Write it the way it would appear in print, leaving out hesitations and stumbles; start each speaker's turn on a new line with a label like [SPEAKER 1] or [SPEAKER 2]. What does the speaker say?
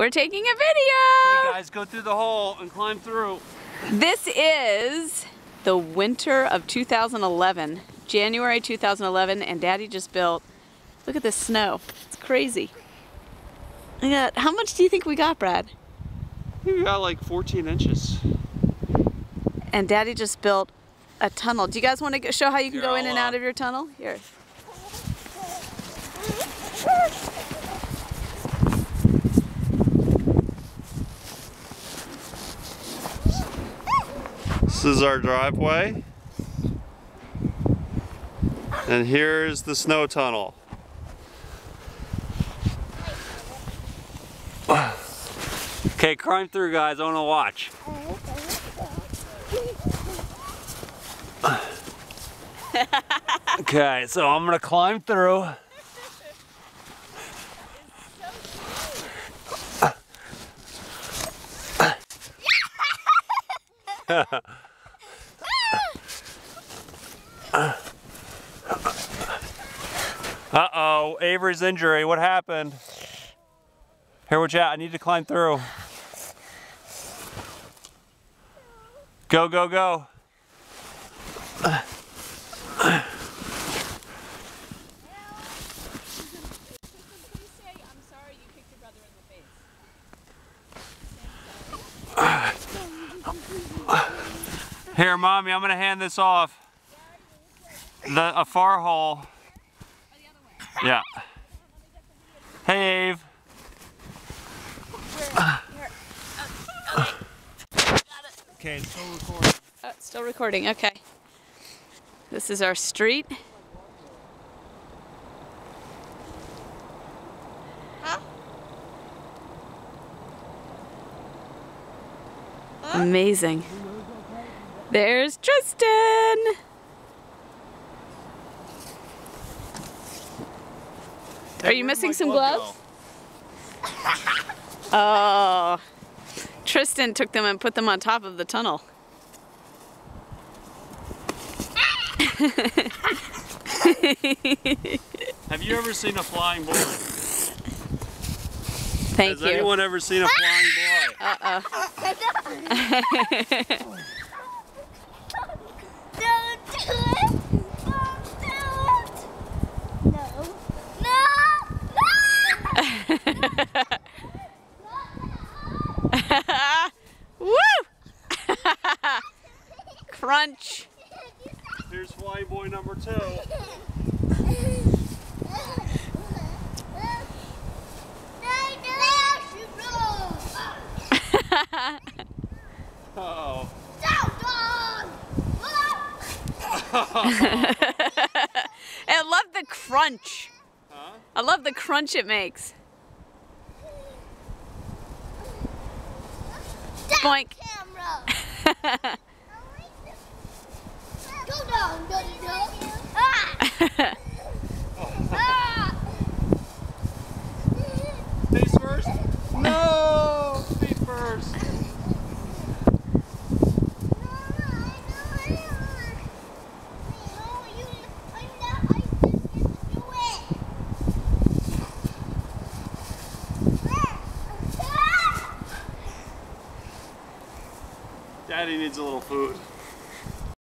[SPEAKER 1] We're taking a
[SPEAKER 2] Hey
[SPEAKER 1] video.
[SPEAKER 2] guys, go through the hole and climb through.
[SPEAKER 1] This is the winter of 2011, January 2011, and Daddy just built, look at this snow. It's crazy. How much do you think we got, Brad?
[SPEAKER 2] We got like 14 inches.
[SPEAKER 1] And Daddy just built a tunnel. Do you guys want to show how you can go in and out of your tunnel? Here.
[SPEAKER 2] This is our driveway. And here's the snow tunnel. Okay, climb through, guys. I want to watch. Okay, so I'm gonna climb through. Uh-oh, Avery's injury. What happened? Here, watch out. I need to climb through. Go, go, go. Here, Mommy, I'm gonna hand this off. A far hole. Yeah. Hey, Ave. Okay, it's still recording.
[SPEAKER 1] Oh, it's still recording, okay. This is our street. Amazing. There's Tristan. Are you missing some gloves? Oh, Tristan took them and put them on top of the tunnel.
[SPEAKER 2] Have you ever seen a flying boy?
[SPEAKER 1] Thank you.
[SPEAKER 2] Has anyone ever seen a flying boy?
[SPEAKER 1] Uh-oh.
[SPEAKER 3] Don't do it! Don't do it! No. No!
[SPEAKER 1] Woo! Crunch.
[SPEAKER 2] Here's flying boy number 2. Uh-oh.
[SPEAKER 1] I love the crunch.
[SPEAKER 2] Huh?
[SPEAKER 1] I love the crunch it makes. Boink.
[SPEAKER 3] Go down, Daddy.
[SPEAKER 2] Face first? No! Feet first. Daddy needs a little food.